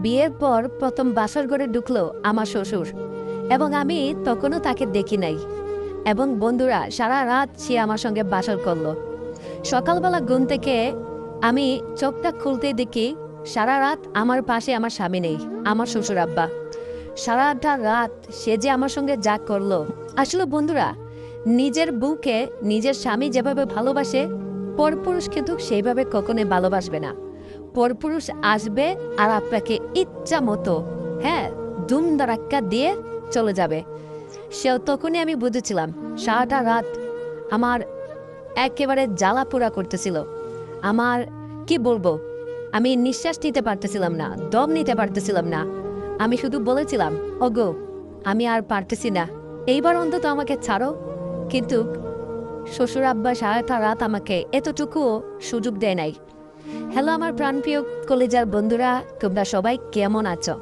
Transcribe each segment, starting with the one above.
বিয়ের পর প্রথম বাসর ঘরে ঢুকলো আমার শ্বশুর, এবং আমি তখনও তাকে দেখি নাই। এবং বন্ধুরা, সারা রাত সে আমার সঙ্গে বাসর করলো। সকালবেলা ঘুম থেকে আমি চোখটা খুলতে দেখি সারা রাত আমার পাশে আমার স্বামী নেই, আমার শ্বশুর আব্বা। সারাটা রাত সে যে আমার সঙ্গে যা করলো। আসলে বন্ধুরা, নিজের বউকে নিজের স্বামী যেভাবে ভালোবাসে, পরপুরুষ কিন্তু সেইভাবে কখনোই ভালোবাসবে না। পরপুরুষ আসবে আর আপনাকে ইচ্ছা মতো দুম দারাক্কা দিয়ে চলে যাবে। সেও তখনই আমি বুঝেছিলাম। সারাটা রাত আমার একেবারে জ্বালা পোড়া করতেছিল। আমার কি বলবো, আমি নিঃশ্বাস নিতে পারতেছিলাম না, দম নিতে পারতেছিলাম না। আমি শুধু বলেছিলাম, ওগো আমি আর পারতেছি না, এইবার অন্তত আমাকে ছাড়ো। কিন্তু শ্বশুর আব্বা সারাটা রাত আমাকে এতটুকুও সুযোগ দেয় নাই। হ্যালো আমার প্রাণপ্রিয় কলেজার বন্ধুরা, তোমরা সবাই কেমন আছো?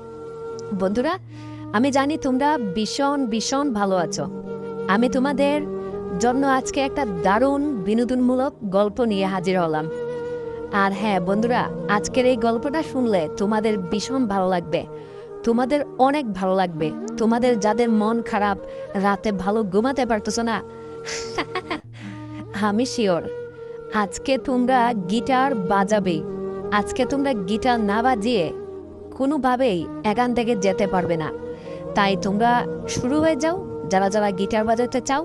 বন্ধুরা, আমি জানি তোমরা ভীষণ ভীষণ ভালো আছো। আমি তোমাদের জন্য আজকে একটা দারুণ বিনোদনমূলক গল্প নিয়ে হাজির হলাম। আর হ্যাঁ বন্ধুরা, আজকের এই গল্পটা শুনলে তোমাদের ভীষণ ভালো লাগবে, তোমাদের অনেক ভালো লাগবে। তোমাদের যাদের মন খারাপ, রাতে ভালো ঘুমাতে পারতেছো না, আমি শিওর আজকে তোমরা গিটার বাজাবেই। আজকে তোমরা গিটার না বাজিয়ে কোনোভাবেই এখান থেকে যেতে পারবে না। তাই তোমরা শুরু হয়ে যাও, যারা যারা গিটার বাজাতে চাও।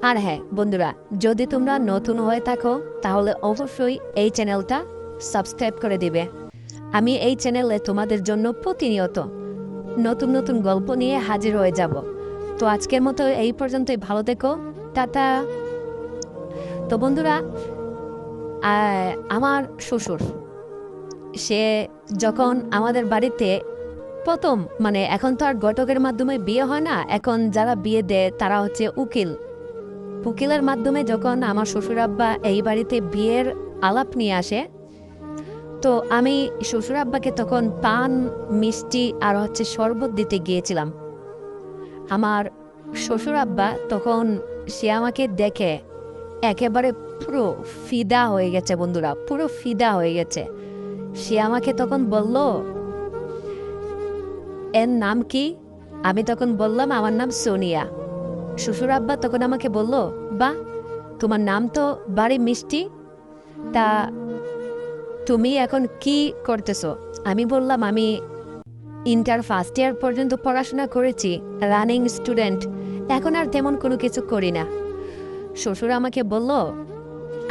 আর হ্যাঁ বন্ধুরা, যদি তোমরা নতুন হয়ে থাকো তাহলে অবশ্যই এই চ্যানেলটা সাবস্ক্রাইব করে দিবে। আমি এই চ্যানেলে তোমাদের জন্য প্রতিনিয়ত নতুন নতুন গল্প নিয়ে হাজির হয়ে যাব। তো আজকের মতো এই পর্যন্তই, ভালো থেকো, টাটা। তো বন্ধুরা, আমার শ্বশুর সে যখন আমাদের বাড়িতে প্রথম, এখন তো আর ঘটকের মাধ্যমে বিয়ে হয় না, এখন যারা বিয়ে দেয় তারা হচ্ছে উকিলের মাধ্যমে যখন আমার শ্বশুর আব্বা এই বাড়িতে বিয়ের আলাপ নিয়ে আসে, তো আমি শ্বশুর আব্বাকে তখন পান, মিষ্টি আর শরবত দিতে গিয়েছিলাম। আমার শ্বশুর আব্বা তখন সে আমাকে দেখে একেবারে পুরো ফিদা হয়ে গেছে বন্ধুরা, পুরো ফিদা হয়ে গেছে। সে আমাকে তখন বলল, এর নাম কি? আমি তখন বললাম, আমার নাম সোনিয়া। শ্বশুর আব্বা তখন আমাকে বলল, বাহ, তোমার নাম তো বাড়ি মিষ্টি, তা তুমি এখন কি করতেছো? আমি বললাম, আমি ইন্টার ফার্স্ট ইয়ার পর্যন্ত পড়াশোনা করেছি, রানিং স্টুডেন্ট, এখন আর তেমন কোনো কিছু করি না। শ্বশুর আমাকে বলল,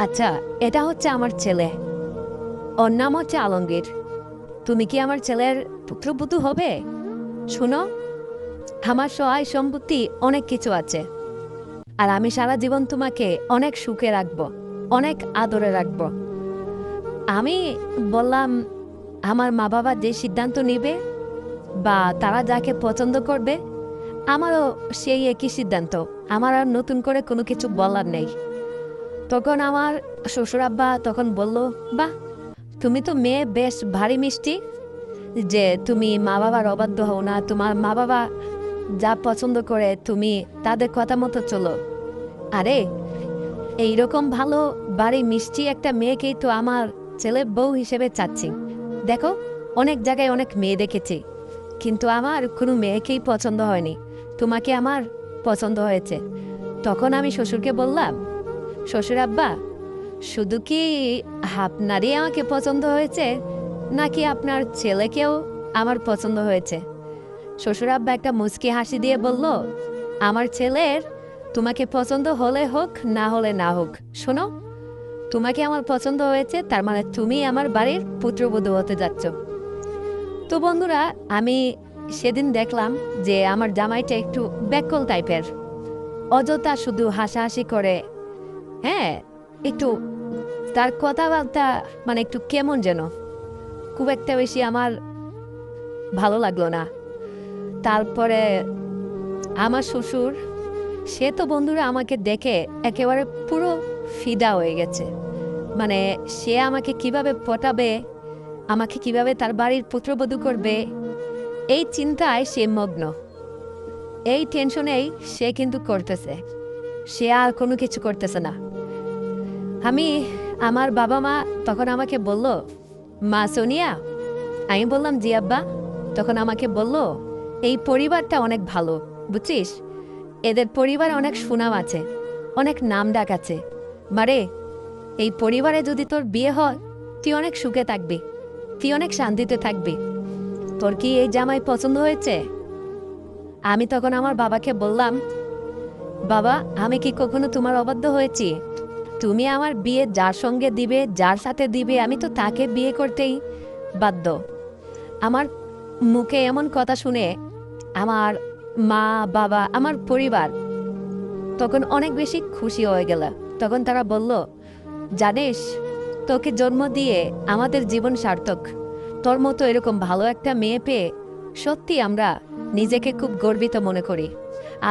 আচ্ছা, এটা হচ্ছে আমার ছেলে, ওর নাম হচ্ছে আলমগীর। তুমি কি আমার ছেলের পুত্রবধূ হবে? শুনো, আমার সহায় সম্পত্তি অনেক কিছু আছে, আর আমি সারা জীবন তোমাকে অনেক সুখে রাখবো, অনেক আদরে রাখবো। আমি বললাম, আমার মা বাবা যে সিদ্ধান্ত নেবে বা তারা যাকে পছন্দ করবে, আমারও সেই একই সিদ্ধান্ত, আমার আর নতুন করে কোনো কিছু বলার নেই। তখন আমার শ্বশুর আব্বা তখন বলল, বাহ, তুমি তো মেয়ে বেশ ভারী মিষ্টি, যে তুমি মা বাবার অবাধ্য হও না, তোমার মা বাবা যা পছন্দ করে তুমি তাদের কথা মতো চলো। আরে এইরকম ভালো বাড়ি মিষ্টি একটা মেয়েকেই তো আমার ছেলে বউ হিসেবে চাচ্ছি। দেখো, অনেক জায়গায় অনেক মেয়ে দেখেছি, কিন্তু আমার কোনো মেয়েকেই পছন্দ হয়নি, তোমাকে আমার পছন্দ হয়েছে। তখন আমি শ্বশুরকে বললাম, শ্বশুর আব্বা, শুধু কি আপনারই আমাকে পছন্দ হয়েছে, নাকি আপনার ছেলেকেও আমার পছন্দ হয়েছে? শ্বশুর আব্বা একটা মুচকি হাসি দিয়ে বলল, আমার ছেলের তোমাকে পছন্দ হলে হোক, না হলে না হোক, শোনো, তোমাকে আমার পছন্দ হয়েছে, তার মানে তুমি আমার বাড়ির পুত্রবধূ হতে যাচ্ছ। তো বন্ধুরা, আমি সেদিন দেখলাম যে আমার জামাইটা একটু ব্যাকল টাইপের, অযথা শুধু হাসাহাসি করে, একটু তার কথাবার্তা একটু কেমন যেন, খুব একটা বেশি আমার ভালো লাগলো না। তারপরে আমার শ্বশুর, সে তো বন্ধুরা আমাকে দেখে একেবারে পুরো ফিদা হয়ে গেছে। সে আমাকে কিভাবে পটাবে, আমাকে কিভাবে তার বাড়ির পুত্রবধূ করবে, এই চিন্তায় সে মগ্ন, এই টেনশনেই সে কিন্তু করতেছে, সে আর কোনো কিছু করতেছে না। আমার বাবা মা তখন আমাকে বলল, মা সোনিয়া। আমি বললাম, জি আব্বা। তখন আমাকে বলল, এই পরিবারটা অনেক ভালো, বুঝছিস, এদের পরিবার অনেক সুনাম আছে, অনেক নাম ডাক আছে। মারে, এই পরিবারে যদি তোর বিয়ে হয় তুই অনেক সুখে থাকবি, তুই অনেক শান্তিতে থাকবি। তোর কি এই জামাই পছন্দ হয়েছে? আমি তখন আমার বাবাকে বললাম, বাবা, আমি কি কখনো তোমার অবাধ্য হয়েছি? তুমি আমার বিয়ে যার সঙ্গে দিবে, যার সাথে দিবে, আমি তো তাকে বিয়ে করতেই বাধ্য। আমার মুখে এমন কথা শুনে আমার মা, বাবা, আমার পরিবার তখন অনেক বেশি খুশি হয়ে গেল। তখন তারা বলল, জানিস, তোকে জন্ম দিয়ে আমাদের জীবন সার্থক। তোর মতো এরকম ভালো একটা মেয়ে পেয়ে সত্যি আমরা নিজেকে খুব গর্বিত মনে করি।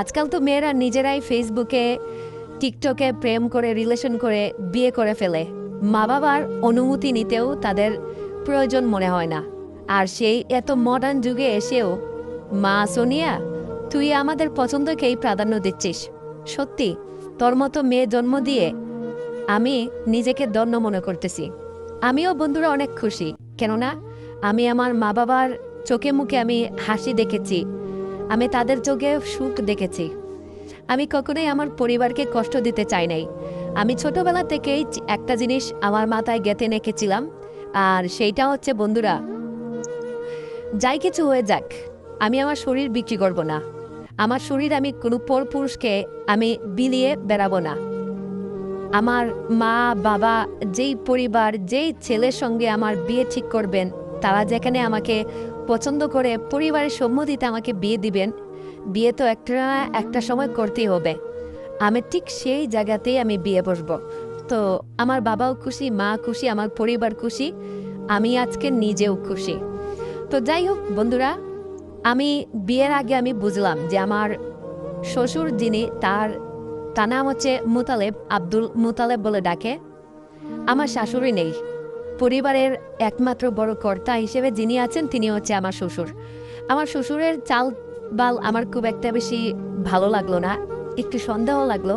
আজকাল তো মেয়েরা নিজেরাই ফেসবুকে, টিকটকে প্রেম করে, রিলেশন করে বিয়ে করে ফেলে। মা বাবার অনুমতি নিতেও তাদের প্রয়োজন মনে হয় না। আর সেই এত মডার্ন যুগে এসেও মা সোনিয়া, তুই আমাদের পছন্দকেই প্রাধান্য দিচ্ছিস। সত্যি তোর মতো মেয়ে জন্ম দিয়ে আমি নিজেকে ধন্য মনে করতেছি। আমিও বন্ধুরা অনেক খুশি, কেননা আমি আমার মা বাবার চোখে মুখে আমি হাসি দেখেছি, আমি তাদের চোখে সুখ দেখেছি। আমি কখনোই আমার পরিবারকে কষ্ট দিতে চাই নাই। আমি ছোটবেলা থেকেই একটা জিনিস আমার মাথায় গেঁথে রেখেছিলাম, আর সেইটা হচ্ছে, বন্ধুরা, যাই কিছু হয়ে যাক, আমি আমার শরীর বিক্রি করব না। আমার শরীর আমি কোনো পরপুরুষকে আমি বিলিয়ে বেড়াবো না। আমার মা বাবা, যেই পরিবার, যেই ছেলের সঙ্গে আমার বিয়ে ঠিক করবেন, তারা যেখানে আমাকে পছন্দ করে পরিবারের সম্মতিতে আমাকে বিয়ে দিবেন, বিয়ে তো একটা সময় করতেই হবে। আমি ঠিক সেই জায়গাতেই আমি বিয়ে বসবো। তো আমার বাবাও খুশি, মা খুশি, আমার পরিবার খুশি, আমি আজকে নিজেও খুশি। তো যাই হোক বন্ধুরা, আমি বিয়ের আগে আমি বুঝলাম যে আমার শ্বশুর যিনি, তার নাম হচ্ছে মুতালেব, আব্দুল মুতালেব বলে ডাকে। আমার শাশুড়ি নেই। পরিবারের একমাত্র বড় কর্তা হিসেবে যিনি আছেন তিনি হচ্ছে আমার শ্বশুর। আমার শ্বশুরের চাল বাল আমার খুব একটা বেশি ভালো লাগলো না, একটু সন্দেহ লাগলো।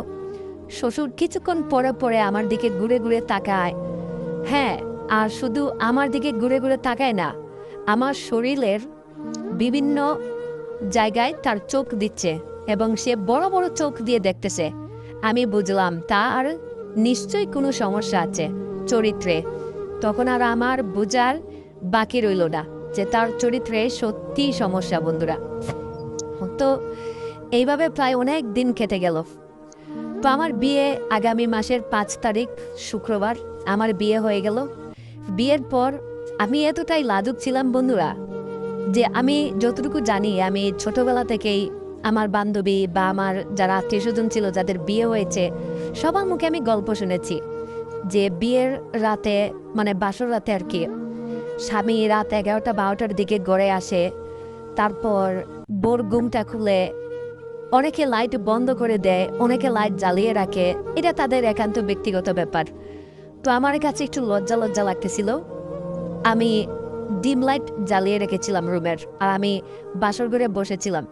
শ্বশুর কিছুক্ষণ পরে পরে আমার দিকে ঘুরে ঘুরে তাকায়। হ্যাঁ, আর শুধু আমার দিকে ঘুরে ঘুরে তাকায় না, আমার শরীরের বিভিন্ন জায়গায় তার চোখ দিচ্ছে এবং সে বড় বড় চোখ দিয়ে দেখতেছে। আমি বুঝলাম তার নিশ্চয়ই কোনো সমস্যা আছে চরিত্রে। তখন আর আমার বোঝার বাকি রইল না যে তার চরিত্রে সত্যি সমস্যা, বন্ধুরা। তো এইভাবে প্রায় অনেক দিন কেটে গেল। তো আমার বিয়ে আগামী মাসের 5 তারিখ শুক্রবার আমার বিয়ে হয়ে গেল। বিয়ের পর আমি এতটাই লাজুক ছিলাম, বন্ধুরা, যে আমি যতটুকু জানি, আমি ছোটবেলা থেকেই আমার বান্ধবী বা আমার যারা আত্মীয় স্বজন ছিল যাদের বিয়ে হয়েছে, সবার মুখে আমি গল্প শুনেছি যে বিয়ের রাতে, মানে বাসর রাতে আর কি, স্বামী রাত 11টা-12টার দিকে ঘরে আসে, তারপর বোর ঘুমটা খুলে অনেকে লাইট বন্ধ করে দেয়, অনেকে লাইট জ্বালিয়ে রাখে। এটা তাদের একান্ত ব্যক্তিগত ব্যাপার। তো আমার কাছে একটু লজ্জা লজ্জা লাগতেছিল। আমি ডিম লাইট জ্বালিয়ে রেখেছিলাম রুমের, আর আমি বাসর ঘরে বসেছিলাম।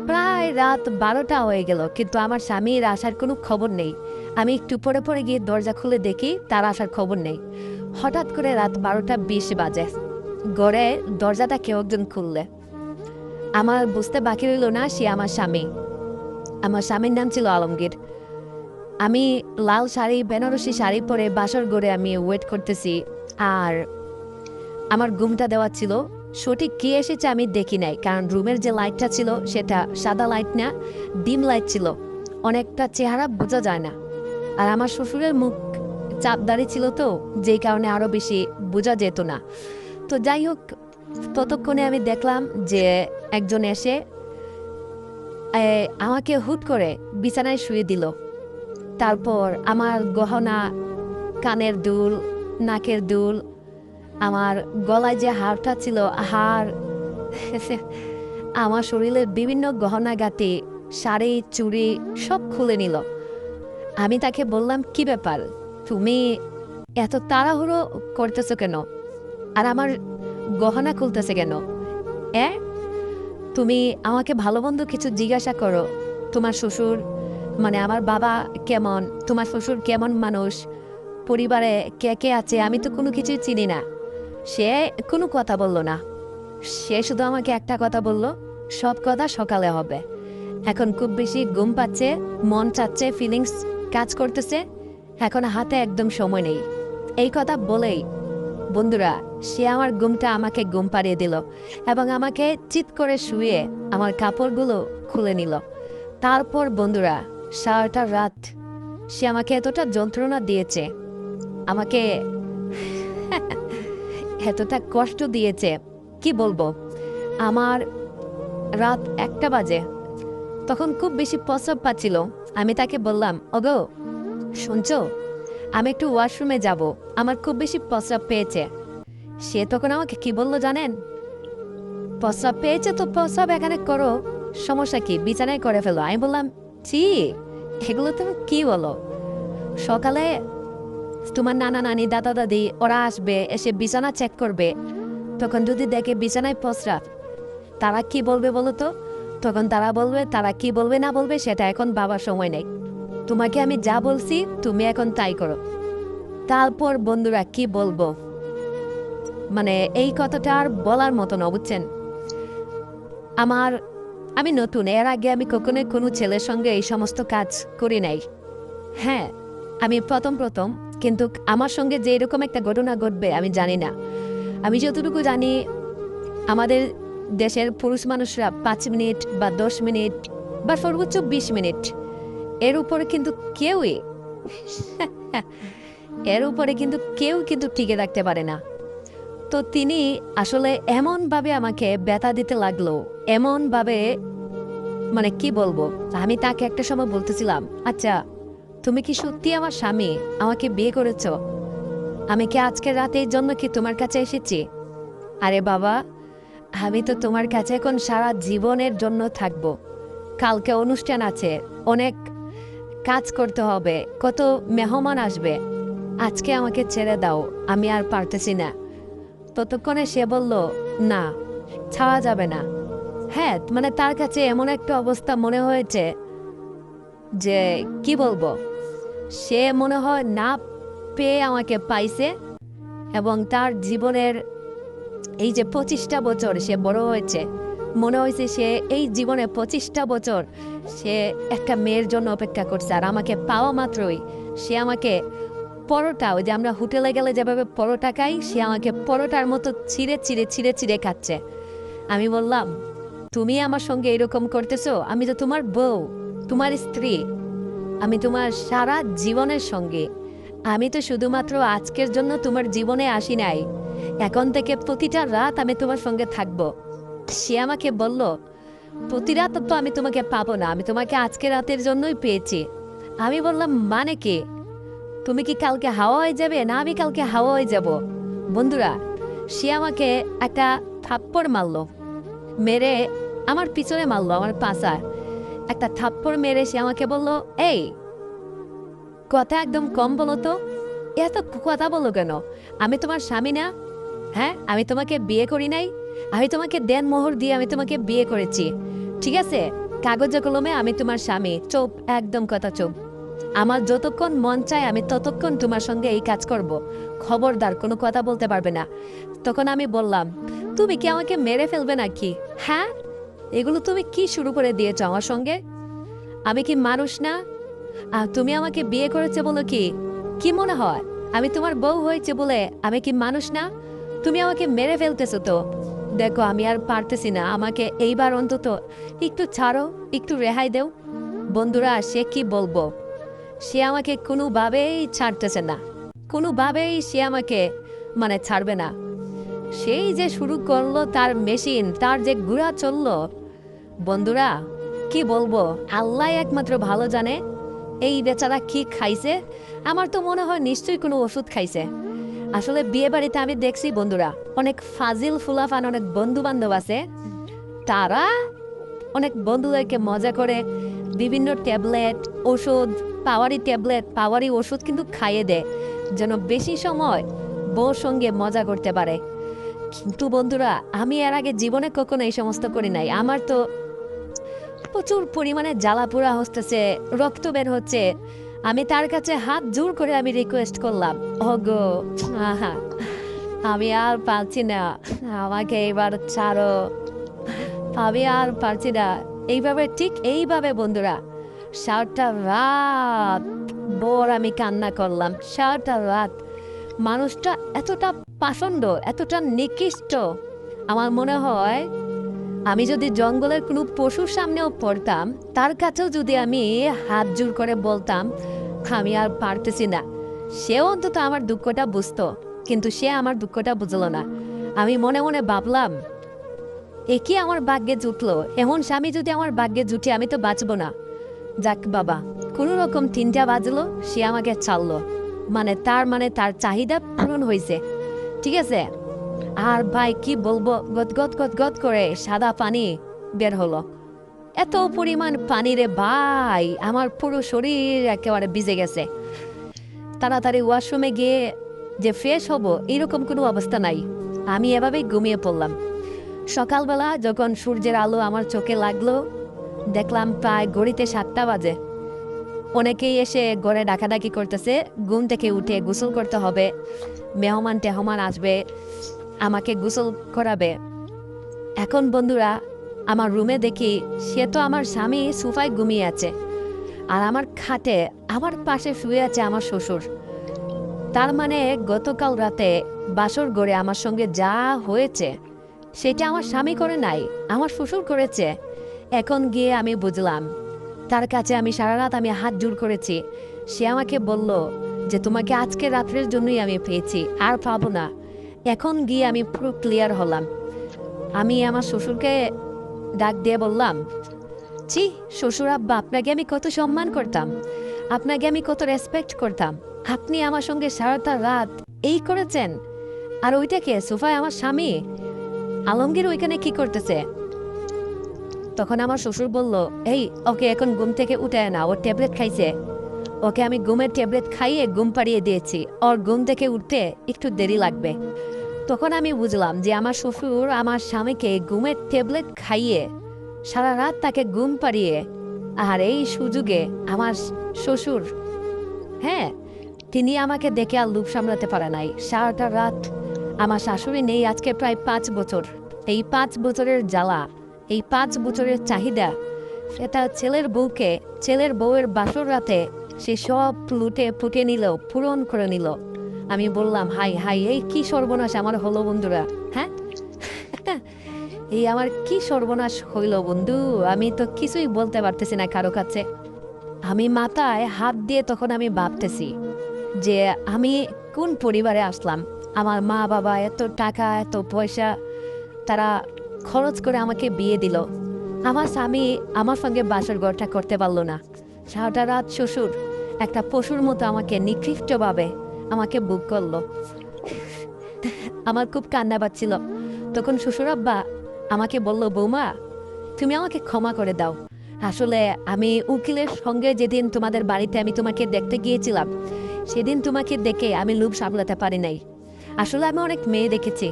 প্রায় রাত 12টা হয়ে গেল, কিন্তু আমার স্বামীর আসার কোনো খবর নেই। আমি একটু পরে পরে গিয়ে দরজা খুলে দেখি তার আসার খবর নেই। হঠাৎ করে রাত 12টা 20 বাজে ঘরে দরজাটা কেউ একজন খুললে। আমার বুঝতে বাকি রইল না সে আমার স্বামী। আমার স্বামীর নাম ছিল আলমগীর। আমি লাল শাড়ি, বেনারসি শাড়ি পরে বাসর ঘরে আমি ওয়েট করতেছি, আর আমার ঘুমটা দেওয়া ছিল। সঠিক কে এসেছে আমি দেখি নাই, কারণ রুমের যে লাইটটা ছিল সেটা সাদা লাইট না, ডিম লাইট ছিল, অনেকটা চেহারা বোঝা যায় না। আর আমার শ্বশুরের মুখ চাপদারি ছিল, তো যেই কারণে আরো বেশি বোঝা যেত না। তো যাই হোক, ততক্ষণে আমি দেখলাম যে একজন এসে আমাকে হুট করে বিছানায় শুয়ে দিল। তারপর আমার গহনা, কানের দুল, নাকের দুল, আমার গলায় যে হারটা ছিল, হার, আমার শরীরের বিভিন্ন গহনাগাটি, শাড়ি, চুড়ি সব খুলে নিল। আমি তাকে বললাম, কি ব্যাপার, তুমি এত তাড়াহুড়ো করতেছো কেন, আর আমার গহনা খুলতেছে কেন? তুমি আমাকে ভালো মন্দ কিছু জিজ্ঞাসা করো। তোমার শ্বশুর, মানে আমার বাবা কেমন, তোমার শ্বশুর কেমন মানুষ, পরিবারে কে কে আছে, আমি তো কোনো কিছুই চিনি না। সে কোনো কথা বলল না। সে শুধু আমাকে একটা কথা বলল, সব কথা সকালে হবে। এখন খুব বেশি ঘুম পাচ্ছে, মন চাচ্ছে, ফিলিংস কাজ করতেছে, এখন হাতে একদম সময় নেই। এই কথা বলেই বন্ধুরা সে আমার ঘুমটা আমাকে ঘুম পাড়িয়ে দিল এবং আমাকে চিৎ করে শুয়ে আমার কাপড়গুলো খুলে নিল। তারপর বন্ধুরা সারাটা রাত সে আমাকে এতটা যন্ত্রণা দিয়েছে, আমাকে এতটা কষ্ট দিয়েছে, কি বলবো। আমার রাত 1টা বাজে, তখন খুব বেশি প্রস্রাব পাচ্ছিল। আমি তাকে বললাম, ওগো শুনছো, আমি একটু ওয়াশরুমে যাব, আমার খুব বেশি প্রস্রাব পেয়েছে। সে তখন আমাকে কি বললো জানেন? প্রস্রাব পেয়েছে তো প্রস্রাব এখানে করো, সমস্যা কি, বিছানায় করে ফেলো। আমি বললাম, ছি, এগুলো তুমি কি বলো? সকালে তোমার নানা নানি দাদা দাদি ওরা আসবে, এসে বিছানা চেক করবে, তখন যদি দেখে বিছানায় প্রস্রাব, তারা কি বলবে বলো তো? তখন তারা বলবে, তারা কি বলবে না বলবে সেটা এখন ভাবার সময় নেই। তোমাকে আমি যা বলছি তুমি এখন তাই করো। তারপর বন্ধুরা কি বলবো, মানে এই কথাটা আর বলার মতো না, বুঝছেন? আমি নতুন, এর আগে আমি কখনোই কোনো ছেলের সঙ্গে এই সমস্ত কাজ করি নাই। হ্যাঁ, আমি প্রথম, কিন্তু আমার সঙ্গে যে এরকম একটা ঘটনা ঘটবে আমি জানি না। আমি যতটুকু জানি আমাদের দেশের পুরুষ মানুষরা 5 মিনিট বা 10 মিনিট বা সর্বোচ্চ 20 মিনিট, এর উপরে কিন্তু কেউই কেউ কিন্তু টিকে রাখতে পারে না। তো তিনি আসলে এমনভাবে আমাকে ব্যথা দিতে লাগলো, এমনভাবে, মানে কি বলবো। আমি তাকে একটা সময় বলতেছিলাম, আচ্ছা তুমি কি সত্যি আমার স্বামী, আমাকে বিয়ে করেছ? আমি কি আজকের রাতের জন্য কি তোমার কাছে এসেছি? আরে বাবা, আমি তো তোমার কাছে এখন সারা জীবনের জন্য থাকবো। কালকে অনুষ্ঠান আছে, অনেক কাজ করতে হবে, কত মেহমান আসবে, আজকে আমাকে ছেড়ে দাও, আমি আর পারতেছি না। ততক্ষণে সে বলল, না, ছাড়া যাবে না। হ্যাঁ, মানে তার কাছে এমন একটা অবস্থা মনে হয়েছে যে কি বলবো, সে মনে হয় না পেয়ে আমাকে পাইছে এবং তার জীবনের এই যে 25টা বছর সে বড় হয়েছে, মনে হয়েছে সে এই জীবনে 25টা বছর সে একটা মেয়ের জন্য অপেক্ষা করছে। আর আমাকে পাওয়া মাত্রই সে আমাকে পরোটা, ওই যে আমরা হোটেলে গেলে যেভাবে পরোটা খাই, সে আমাকে পরোটার মতো ছিঁড়ে ছিঁড়ে ছিঁড়ে ছিঁড়ে খাচ্ছে। আমি বললাম, তুমি আমার সঙ্গে এরকম করতেছো? আমি তো তোমার বউ, তোমার স্ত্রী, আমি তোমার সারা জীবনের সঙ্গে, আমি তো শুধুমাত্র আজকের জন্য তোমার জীবনে আসি নাই, এখন থেকে প্রতিটা রাত আমি তোমার সঙ্গে থাকবো। সে আমাকে বলল, প্রতি রাত তো আমি তোমাকে পাবো না, আমি তোমাকে আজকে রাতের জন্যই পেয়েছি। আমি বললাম, মানে কি? তুমি কি কালকে হাওয়া হয়ে যাবে? না, আমি কালকে হাওয়া হয়ে যাব। বন্ধুরা সে আমাকে একটা থাপ্পড় মারলো, মেরে আমার পিছনে মারলো, আমার পাছায় একটা থাপ্পড় মেরে সে আমাকে বলল, এই কথা একদম কম বলো তো, এত কথা বলো কেন? আমি তোমার স্বামী না? হ্যাঁ, আমি তোমাকে বিয়ে করি নাই? আমি তোমাকে দেন মোহর দিয়ে আমি তোমাকে বিয়ে করেছি, ঠিক আছে? কাগজে কলমে আমি তোমার স্বামী। চুপ, একদম কথা চুপ। আমার যতক্ষণ মন চায় আমি ততক্ষণ তোমার সঙ্গে এই কাজ করব, খবরদার কোনো কথা বলতে পারবে না। তখন আমি বললাম, তুমি কি আমাকে মেরে ফেলবে নাকি? হ্যাঁ, এগুলো তুমি কি শুরু করে দিয়েছো আমার সঙ্গে? আমি কি মানুষ না? আর তুমি আমাকে বিয়ে করেছে বলো কি? কি মনে হয় আমি তোমার বউ হয়েছে বলে আমি কি মানুষ না? তুমি আমাকে মেরে ফেলতেছো তো। দেখো আমি আর পারতেছি না, আমাকে এইবার অন্তত একটু ছাড়ো, একটু রেহাই দেও। বন্ধুরা সে কি বলবো, সে আমাকে কোনোভাবেই ছাড়তেছে না, কোনোভাবেই সে আমাকে মানে ছাড়বে না। সেই যে শুরু করলো তার মেশিন, তার যে ঘোড়া চললো, বন্ধুরা কি বলবো, আল্লাহ একমাত্র ভালো জানে এই বেচারা কি খাইছে। আমার তো মনে হয় নিশ্চয়ই কোনো ওষুধ খাইছে। আসলে বিয়ে বাড়িতে আমি দেখছি বন্ধুরা, অনেক ফাজিল ফুলাফান অনেক বন্ধু বান্ধব আছে, তারা অনেক বন্ধুদেরকে মজা করে বিভিন্ন ট্যাবলেট, ওষুধ, পাওয়ারি ওষুধ কিন্তু খাইয়ে দেয় যেন বেশি সময় বউর সঙ্গে মজা করতে পারে। কিন্তু বন্ধুরা আমি এর আগে জীবনে কখনো এই সমস্ত করি নাই। আমার তো প্রচুর পরিমাণে জ্বালাপোড়া হচ্ছে, রক্ত বের হচ্ছে। আমি তার কাছে হাত জোর করে আমি রিকোয়েস্ট করলাম, ওগো, আহা, আমি আর পারছি না, আমাকে এবার ছাড়ো, আমি আর পারছি না। এইভাবে, ঠিক এইভাবে বন্ধুরা সারাটা রাত ভোর আমি কান্না করলাম, সারাটা রাত। মানুষটা এতটা পাষণ্ড, এতটা নিকৃষ্ট, আমার মনে হয় আমি যদি জঙ্গলের কোনো পশুর সামনেও পড়তাম, তার কাছেও যদি আমি হাত জোর করে বলতাম আমি আর পারতেছি না, সেও অন্তত আমার দুঃখটা বুঝতো। কিন্তু সে আমার দুঃখটা বুঝলো না। আমি মনে মনে ভাবলাম, এ কি আমার ভাগ্যে জুটলো, এমন স্বামী যদি আমার ভাগ্যে জুটে আমি তো বাঁচবো না। যাক বাবা, কোনো রকম 3টা বাজলো, সে আমাকে ছাড়লো, তার চাহিদা পূরণ হয়েছে, ঠিক আছে। আর ভাই কি বলবো, গদগদ গদগদ করে সাদা পানি বের হলো। এত পরিমাণ পানি রে ভাই, আমার পুরো শরীর একেবারে ভিজে গেছে। তাড়াতাড়ি ওয়াশরুমে গিয়ে যে ফ্রেশ হব এরকম কোনো অবস্থা নাই, আমি এভাবেই ঘুমিয়ে পড়লাম। সকালবেলা যখন সূর্যের আলো আমার চোখে লাগলো, দেখলাম প্রায় ঘড়িতে 7টা বাজে। অনেকেই এসে ঘরে ডাকাডাকি করতেছে, ঘুম থেকে উঠে গোসল করতে হবে, মেহমান টেহমান আসবে, আমাকে গোসল করাবে। এখন বন্ধুরা আমার রুমে দেখি সে তো আমার স্বামী সোফায় ঘুমিয়ে আছে, আর আমার খাটে আমার পাশে শুয়ে আছে আমার শ্বশুর। তার মানে গতকাল রাতে বাসর ঘরে আমার সঙ্গে যা হয়েছে সেটা আমার স্বামী করে নাই, আমার শ্বশুর করেছে। এখন গিয়ে আমি বুঝলাম, তার কাছে আমি সারা রাত আমি হাত জোর করেছি। সে আমাকে বলল যে তোমাকে আজকে রাত্রের জন্যই আমি পেয়েছি, আর পাবো না। এখন গিয়ে আমি পুরো ক্লিয়ার হলাম। আমি আমার শ্বশুরকে ডাক দিয়ে বললাম, ছি শ্বশুর আব্বা, আপনাকে আমি কত সম্মান করতাম, আপনাকে আমি কত রেসপেক্ট করতাম, আপনি আমার সঙ্গে সারাটা রাত এই করেছেন। আর ওইটাকে সোফায় আমার স্বামী আলমগীর ওইখানে কি করতেছে? তখন আমার শ্বশুর বলল, এই ওকে এখন ঘুম থেকে উঠে না, ওর ট্যাবলেট খাইছে, ওকে আমি ঘুমের ট্যাবলেট খাইয়ে ঘুম পাড়িয়ে দিয়েছি, ওর ঘুম থেকে উঠতে একটু দেরি লাগবে। তখন আমি বুঝলাম যে আমার শ্বশুর আমার স্বামীকে ঘুমের ট্যাবলেট খাইয়ে সারা রাত তাকে ঘুম পাড়িয়ে, আর এই সুযোগে আমার শ্বশুর, হ্যাঁ, তিনি আমাকে দেখে আর লোভ সামলাতে পারে নাই। সারাটা রাত আমার শাশুড়ি নেই আজকে প্রায় 5 বছর। এই 5 বছরের জ্বালা, এই 5 বছরের চাহিদা, সেটা ছেলের বউয়ের বাসর রাতে সে সব লুটে ফুটে নিল, পূরণ করে নিল। আমি বললাম, হাই হাই, এই কি সর্বনাশ আমার হলো বন্ধুরা, হ্যাঁ এই আমার কি সর্বনাশ হইল বন্ধু, আমি তো কিছুই বলতে পারতেছি না কারো কাছে। আমি মাথায় হাত দিয়ে তখন আমি ভাবতেছি যে আমি কোন পরিবারে আসলাম। আমার মা বাবা এত টাকা এত পয়সা তারা খরচ করে আমাকে বিয়ে দিল, আমার স্বামী আমার সঙ্গে বাসর ঘরটা করতে পারলো না। সারাটা রাত শ্বশুর একটা পশুর মতো আমাকে নিকৃষ্টভাবে আমাকে বুক করলো। আমার খুব কান্না পাচ্ছিল। তখন শ্বশুর আব্বা আমাকে বলল, বৌমা তুমি আমাকে ক্ষমা করে দাও, আসলে আমি উকিলের সঙ্গে যেদিন তোমাদের বাড়িতে আমি তোমাকে দেখতে গিয়েছিলাম, সেদিন তোমাকে দেখে আমি লোভ সামলাতে পারি নাই। আসলে আমি অনেক মেয়ে দেখেছি,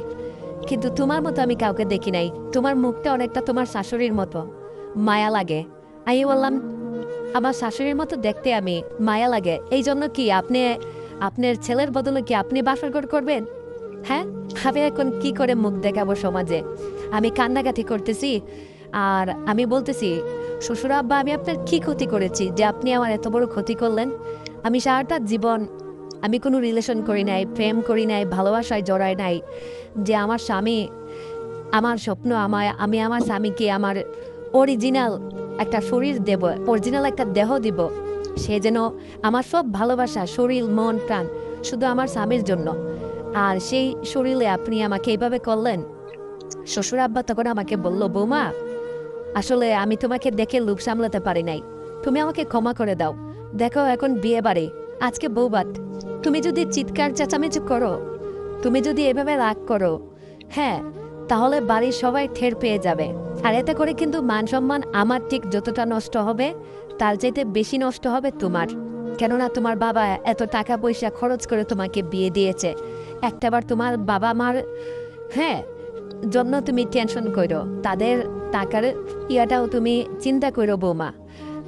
কিন্তু তোমার মতো আমি কাউকে দেখি নাই। তোমার মুখটা অনেকটা তোমার শাশুড়ির মতো, মায়া লাগে। আমি বললাম, আমার শাশুড়ির মতো দেখতে আমি, মায়া লাগে, এই জন্য কি আপনি আপনার ছেলের বদলে কি আপনি বাসরঘর করবেন? হ্যাঁ, আমি এখন কি করে মুখ দেখাবো সমাজে? আমি কান্নাকাটি করতেছি আর আমি বলতেছি, শ্বশুর আব্বা আমি আপনার কি ক্ষতি করেছি যে আপনি আমার এত বড় ক্ষতি করলেন? আমি সারাটা জীবন আমি কোনো রিলেশন করি নাই, প্রেম করি নাই, ভালোবাসায় জড়াই নাই, যে আমার স্বামী, আমার স্বপ্ন আমি আমার স্বামীকে আমার অরিজিনাল একটা শরীর দেব, অরিজিনাল একটা দেহ দিব, সে যেন আমার সব ভালোবাসা শরীর মন প্রাণ শুধু আমার স্বামীর জন্য। আর সেই শরীরে আপনি আমাকে এইভাবে করলেন। শ্বশুর আব্বা তখন আমাকে বলল, বৌমা আসলে আমি তোমাকে দেখে লোভ সামলাতে পারি নাই, তুমি আমাকে ক্ষমা করে দাও। দেখো এখন বিয়ে বাড়ি, আজকে বৌভাত, তুমি যদি চিৎকার চেঁচামেচি করো, তুমি যদি এভাবে রাগ করো, হ্যাঁ, তাহলে বাড়ির সবাই ঠের পেয়ে যাবে। আর এতে করে কিন্তু মান সম্মান আমার ঠিক যতটা নষ্ট হবে তার চাইতে বেশি নষ্ট হবে তোমার। কেননা তোমার বাবা এত টাকা পয়সা খরচ করে তোমাকে বিয়ে দিয়েছে, একটাবার তোমার বাবা মার, হ্যাঁ, জন্য তুমি টেনশন করো, তাদের টাকার ইয়াটাও তুমি চিন্তা করো বৌমা।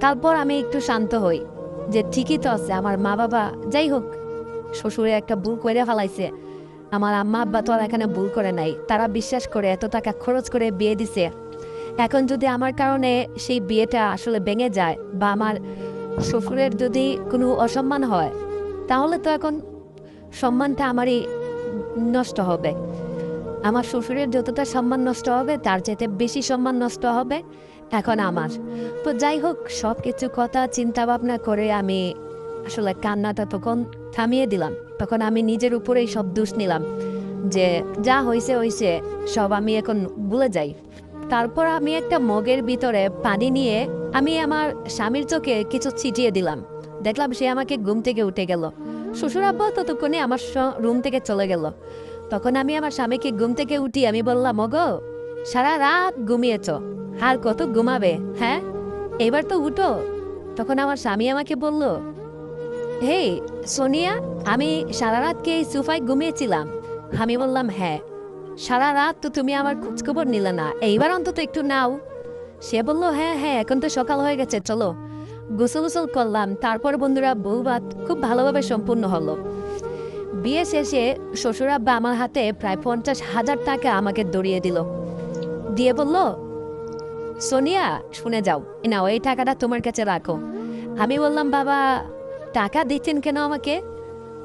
তারপর আমি একটু শান্ত হই যে ঠিকই তো আছে আমার মা বাবা, যাই হোক শ্বশুরে একটা ভুল করে ফেলাইছে, আমার আম্মা আব্বা তো আর এখানে ভুল করে নাই, তারা বিশ্বাস করে এত টাকা খরচ করে বিয়ে দিছে। এখন যদি আমার কারণে সেই বিয়েটা আসলে ভেঙে যায় বা আমার শ্বশুরের যদি কোনো অসম্মান হয়, তাহলে তো এখন সম্মানটা আমারই নষ্ট হবে। আমার শ্বশুরের যতটা সম্মান নষ্ট হবে তার চাইতে বেশি সম্মান নষ্ট হবে এখন আমার। তো যাই হোক, সব কিছু কথা চিন্তা ভাবনা করে আমি আসলে কান্নাটা তখন থামিয়ে দিলাম। তখন আমি নিজের উপরেই সব দোষ নিলাম যে যা হয়েছে হয়েছে, সব আমি এখন ভুলে যাই। তারপর আমি একটা মগের ভিতরে পানি নিয়ে আমি আমার স্বামীর চোখে কিছু ছিটিয়ে দিলাম। দেখলাম সে আমাকে ঘুম থেকে উঠে গেল। শ্বশুর আব্বা ততক্ষণে আমার রুম থেকে চলে গেল। তখন আমি আমার স্বামীকে ঘুম থেকে উঠি আমি বললাম, ওগো সারা রাত ঘুমিয়েছ, আর কত ঘুমাবে, হ্যাঁ এবার তো উঠো। তখন আমার স্বামী আমাকে বলল, হে সোনিয়া, আমি সারা রাত কি এই সোফায় ঘুমিয়েছিলাম? আমি বললাম, হ্যাঁ। সারা রাত তো তুমি আমার খোঁজখবর নিলে না, এইবার অন্তত একটু নাও। সে বলল, হ্যাঁ হ্যাঁ, এখন তো সকাল হয়ে গেছে, চলো। গোসল গোসল করলাম। তারপর বন্ধুরা, বউভাত খুব ভালোভাবে সম্পূর্ণ হলো। বিয়ে শেষে শ্বশুর আব্বা আমার হাতে প্রায় 50,000 টাকা আমাকে ধরিয়ে দিল, দিয়ে বলল, সোনিয়া শুনে যাও, নাও এই টাকাটা তোমার কাছে রাখো। আমি বললাম, বাবা টাকা দিচ্ছেন কেন আমাকে?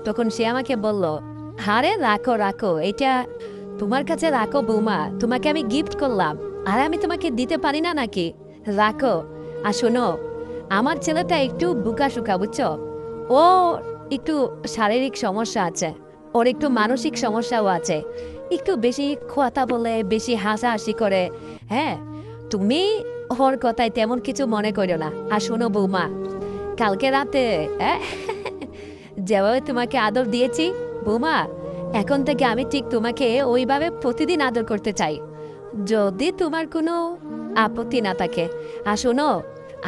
তখন সে আমাকে বলল, আরে রাখো রাখো, এটা তোমার কাছে রাখো বৌমা, তোমাকে আমি গিফট করলাম, আর আমি তোমাকে দিতে পারি না নাকি? রাখো। আর শোনো, আমার ছেলেটা একটু বুকাশুকা, বুঝছো? ও একটু শারীরিক সমস্যা আছে, ওর একটু মানসিক সমস্যাও আছে, একটু বেশি কথা বলে, বেশি হাসাহাসি করে। হ্যাঁ, তুমি ওর কথায় তেমন কিছু মনে করো না। আর শোনো বৌমা, কালকে রাতে যেভাবে তোমাকে আদর দিয়েছি বৌমা, এখন থেকে আমি ঠিক তোমাকে ওইভাবে প্রতিদিন আদর করতে চাই, যদি তোমার কোনো আপত্তি না থাকে। আর শোনো,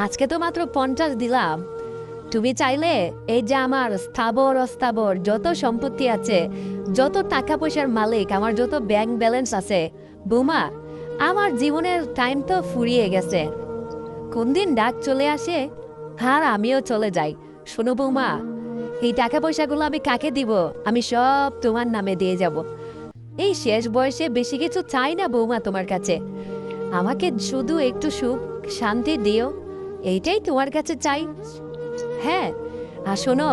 আজকে তো মাত্র 50 দিলাম, তুমি চাইলে এই যে আমার স্থাবর অস্থাবর যত সম্পত্তি আছে, যত টাকা পয়সার মালিক, আমার যত ব্যাংক ব্যালেন্স আছে বৌমা, আমার জীবনের টাইম তো ফুরিয়ে গেছে, কোন দিন ডাক চলে আসে আর আমিও চলে যাই। শোনো বৌমা, এই টাকা পয়সাগুলো আমি কাকে দিব? আমি সব তোমার নামে দিয়ে যাব। এই শেষ বয়সে বেশি কিছু চাই না বৌমা তোমার কাছে, আমাকে শুধু একটু সুখ শান্তি দিও, এইটাই তোমার কাছে চাই। হ্যাঁ, আর শোনো,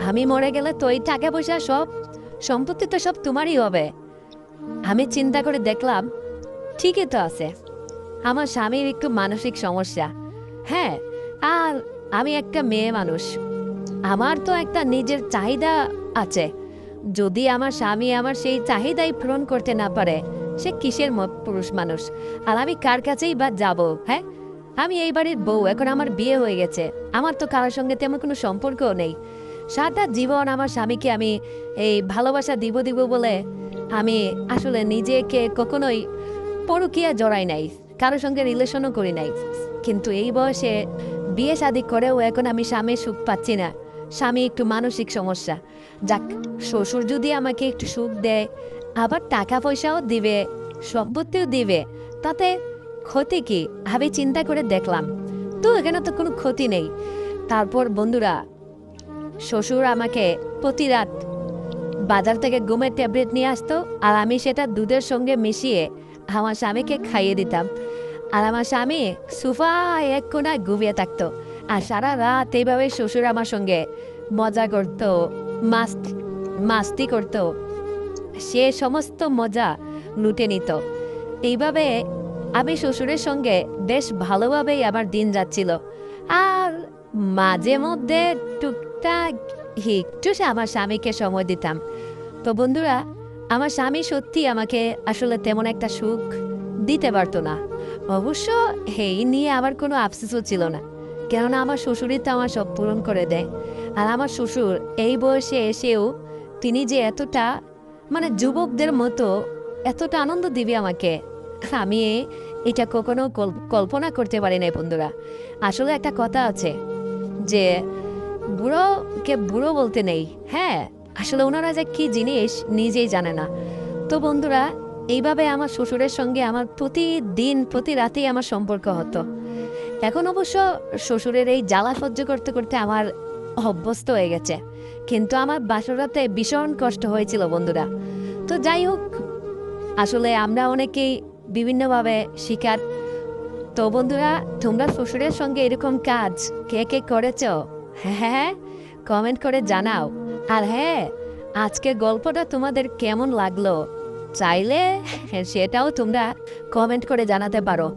আমি মরে গেলে তো এই টাকা পয়সা সব সম্পত্তি তো সব তোমারই হবে। আমি চিন্তা করে দেখলাম, ঠিকই তো আছে, আমার স্বামীর একটু মানসিক সমস্যা, হ্যাঁ, আর আমি একটা মেয়ে মানুষ, আমার তো একটা নিজের চাহিদা আছে। যদি আমার স্বামী আমার সেই চাহিদাই পূরণ করতে না পারে, সে কিসের পুরুষ মানুষ? আর আমি কার কাছেই বা যাব? হ্যাঁ, আমি এই বাড়ির বউ, এখন আমার বিয়ে হয়ে গেছে, আমার তো কারোর সঙ্গে তেমন কোনো সম্পর্কও নেই। সারাটা জীবন আমার স্বামীকে আমি এই ভালোবাসা দিব দিব বলে আমি আসলে নিজেকে কখনোই পরকীয়া জড়াই নাই, কারোর সঙ্গে রিলেশনও করি নাই। কিন্তু এই বয়সে বিয়ে শাদী করেও এখন আমি স্বামীর সুখ পাচ্ছি না। স্বামী একটু মানসিক সমস্যা, যাক, শ্বশুর যদি আমাকে একটু সুখ দেয়, আবার টাকা পয়সাও দিবে, সম্পত্তিও দিবে, তাতে ক্ষতি কি? আমি চিন্তা করে দেখলাম তো এখানে তো কোনো ক্ষতি নেই। তারপর বন্ধুরা, শ্বশুর আমাকে প্রতি রাত বাজার থেকে ঘুমের ট্যাবলেট নিয়ে আসতো, আর আমি সেটা দুধের সঙ্গে মিশিয়ে আমার স্বামীকে খাইয়ে দিতাম। আর আমার স্বামী সোফায় এক কোনায় ঘুমিয়ে থাকতো, আর সারা রাত এইভাবে শ্বশুর আমার সঙ্গে মজা করতো, মাস্তি করতো, সে সমস্ত মজা লুটে নিত। এইভাবে আমি শ্বশুরের সঙ্গে বেশ ভালোভাবেই আমার দিন যাচ্ছিল। আর মাঝে মধ্যে টুকটাক একটু আমার স্বামীকে সময় দিতাম। তো বন্ধুরা, আমার স্বামী সত্যি আমাকে আসলে তেমন একটা সুখ দিতে পারতো না। অবশ্য এই নিয়ে আমার কোনো আফসোসও ছিল না, কেননা আমার শ্বশুরই তো আমার সব পূরণ করে দেয়। আর আমার শ্বশুর এই বয়সে এসেও তিনি যে এতটা মানে যুবকদের মতো এতটা আনন্দ দিবে আমাকে, আমি এটা কখনো কল্পনা করতে পারি না বন্ধুরা। আসলে একটা কথা আছে যে বুড়োকে বুড়ো বলতে নেই। হ্যাঁ, আসলে ওনারা যে কি জিনিস নিজেই জানে না। তো বন্ধুরা, এইভাবে আমার শ্বশুরের সঙ্গে আমার প্রতিদিন প্রতি রাতেই আমার সম্পর্ক হতো। এখন অবশ্য শ্বশুরের এই জ্বালা সহ্য করতে করতে আমার অভ্যস্ত হয়ে গেছে, কিন্তু আমার বাসরাতে ভীষণ কষ্ট হয়েছিল বন্ধুরা। তো যাই হোক, আসলে আমরা অনেকেই বিভিন্নভাবে শিকার। তো বন্ধুরা, তোমরা শ্বশুরের সঙ্গে এরকম কাজ কে কে করেছ? হ্যাঁ, কমেন্ট করে জানাও। আর হ্যাঁ, আজকের গল্পটা তোমাদের কেমন লাগলো চাইলে সেটাও তোমরা কমেন্ট করে জানাতে পারো।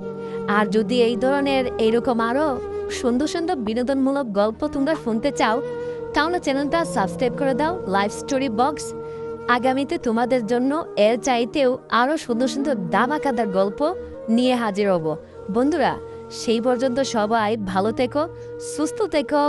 আর যদি এই ধরনের এইরকম আরও সুন্দর সুন্দর বিনোদনমূলক গল্প তোমরা শুনতে চাও, তাহলে চ্যানেলটা সাবস্ক্রাইব করে দাও, লাইফ স্টোরি বক্স। আগামীতে তোমাদের জন্য এর চাইতেও আরও সুন্দর সুন্দর দামাকাদার গল্প নিয়ে হাজির হব। বন্ধুরা, সেই পর্যন্ত সবাই ভালো থেকো, সুস্থ থেকো।